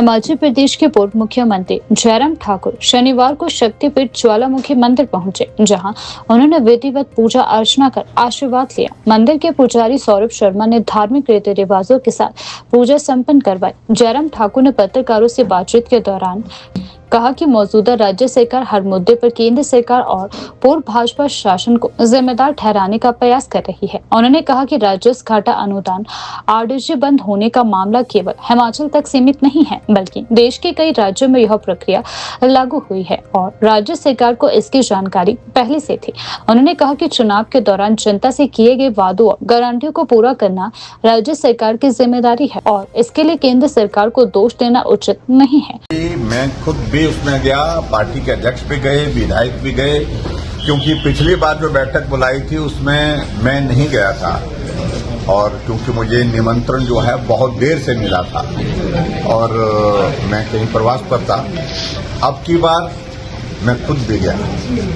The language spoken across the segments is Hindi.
हिमाचल प्रदेश के पूर्व मुख्यमंत्री जयराम ठाकुर शनिवार को शक्तिपीठ ज्वालामुखी मंदिर पहुंचे, जहां उन्होंने विधिवत पूजा अर्चना कर आशीर्वाद लिया। मंदिर के पुजारी सौरभ शर्मा ने धार्मिक रीति रिवाजों के साथ पूजा संपन्न करवाई। जयराम ठाकुर ने पत्रकारों से बातचीत के दौरान कहा कि मौजूदा राज्य सरकार हर मुद्दे पर केंद्र सरकार और पूर्व भाजपा शासन को जिम्मेदार ठहराने का प्रयास कर रही है। उन्होंने कहा कि राजस्व घाटा अनुदान आरडीजी बंद होने का मामला केवल हिमाचल तक सीमित नहीं है, बल्कि देश के कई राज्यों में यह प्रक्रिया लागू हुई है और राज्य सरकार को इसकी जानकारी पहले से थी। उन्होंने कहा कि चुनाव के दौरान जनता से किए गए वादों और गारंटियों को पूरा करना राज्य सरकार की जिम्मेदारी है और इसके लिए केंद्र सरकार को दोष देना उचित नहीं है। मैं खुद भी उसमें गया, पार्टी के अध्यक्ष भी गए, विधायक भी गए, क्योंकि पिछली बार जो बैठक बुलाई थी उसमें मैं नहीं गया था और क्योंकि मुझे निमंत्रण जो है बहुत देर से मिला था और मैं कहीं प्रवास पर था। अब की बार मैं खुद भी गया,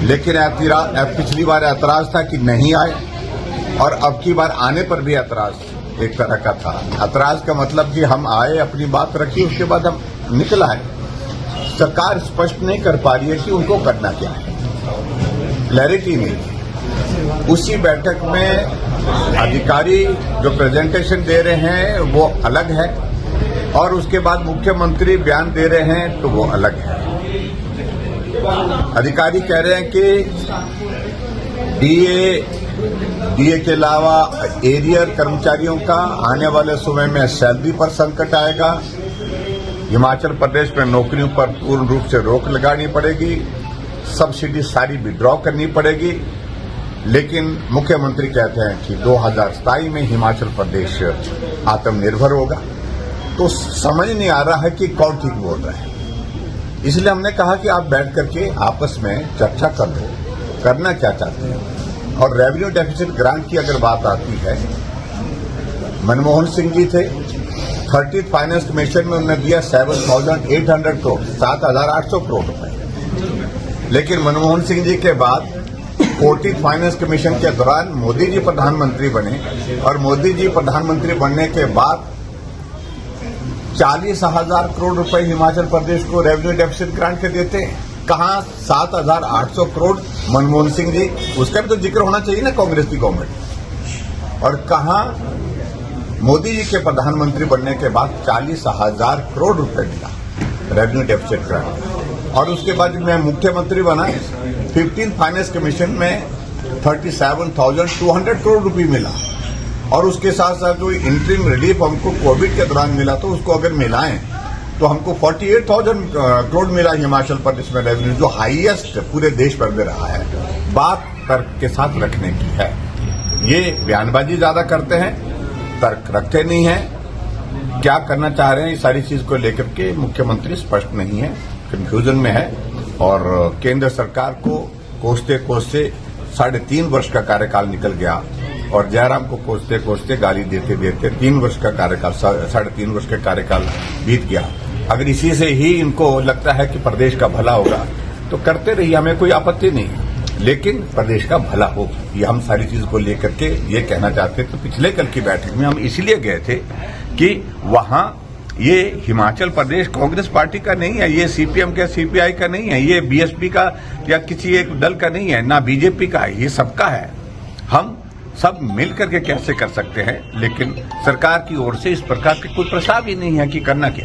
लेकिन पिछली बार ऐतराज था कि नहीं आए और अब की बार आने पर भी ऐतराज एक तरह का था। ऐतराज का मतलब कि हम आए, अपनी बात रखी, उसके बाद हम निकल आए। सरकार स्पष्ट नहीं कर पा रही है कि उनको करना क्या है, क्लैरिटी नहीं। उसी बैठक में अधिकारी जो प्रेजेंटेशन दे रहे हैं वो अलग है और उसके बाद मुख्यमंत्री बयान दे रहे हैं तो वो अलग है। अधिकारी कह रहे हैं कि डीए के अलावा एरियर कर्मचारियों का आने वाले समय में सैलरी पर संकट आएगा। हिमाचल प्रदेश में नौकरियों पर पूर्ण रूप से रोक लगानी पड़ेगी, सब्सिडी सारी विड्रॉ करनी पड़ेगी। लेकिन मुख्यमंत्री कहते हैं कि 2027 में हिमाचल प्रदेश आत्मनिर्भर होगा। तो समझ नहीं आ रहा है कि कौन ठीक बोल रहा है। इसलिए हमने कहा कि आप बैठ करके आपस में चर्चा कर लो, करना क्या चाहते हैं। और रेवेन्यू डेफिसिट ग्रांट की अगर बात आती है, मनमोहन सिंह जी थे, 30th फाइनेंस कमीशन में उन्होंने दिया 7,800 करोड़, 7,800 करोड़ रुपए। लेकिन मनमोहन सिंह जी के बाद 40th फाइनेंस कमीशन के दौरान मोदी जी प्रधानमंत्री बने और मोदी जी प्रधानमंत्री बनने के बाद 40,000 करोड़ रुपए हिमाचल प्रदेश को रेवेन्यू डेफिसिट ग्रांट के देते हैं। कहां 7,800 करोड़ मनमोहन सिंह जी, उसका भी तो जिक्र होना चाहिए ना कांग्रेस की गवर्नमेंट। और कहां मोदी जी के प्रधानमंत्री बनने के बाद 40,000 करोड़ रुपए मिला रेवेन्यू डेफिसिट ग्रांट। और उसके बाद मैं मुख्यमंत्री बना, 15th फाइनेंस कमीशन में 37,200 करोड़ रुपए मिला। और उसके साथ साथ जो इंटरिम रिलीफ हमको कोविड के दौरान मिला, तो उसको अगर मिलाएं तो हमको 48,000 करोड़ मिला हिमाचल प्रदेश में रेवेन्यू, जो हाईएस्ट पूरे देश भर में रहा है। बात तर्क के साथ रखने की है। ये बयानबाजी ज्यादा करते हैं, तर्क रखते नहीं है। क्या करना चाह रहे हैं इस सारी चीज को लेकर के मुख्यमंत्री स्पष्ट नहीं है, कंफ्यूजन में है। और केंद्र सरकार को कोसते कोसते 3.5 वर्ष का कार्यकाल निकल गया और जयराम को कोसते कोसते गाली देते देते 3 वर्ष का कार्यकाल, 3.5 वर्ष का कार्यकाल बीत गया। अगर इसी से ही इनको लगता है कि प्रदेश का भला होगा तो करते रहिए, हमें कोई आपत्ति नहीं है, लेकिन प्रदेश का भला हो, ये हम सारी चीज को लेकर के ये कहना चाहते थे। तो पिछले कल की बैठक में हम इसलिए गए थे कि वहां ये हिमाचल प्रदेश कांग्रेस पार्टी का नहीं है, ये सीपीएम का, सीपीआई का नहीं है, ये बीएसपी का या किसी एक दल का नहीं है, ना बीजेपी का है, ये सबका है। हम सब मिल करके कैसे कर सकते हैं, लेकिन सरकार की ओर से इस प्रकार के कोई प्रस्ताव ही नहीं है कि करना क्या है।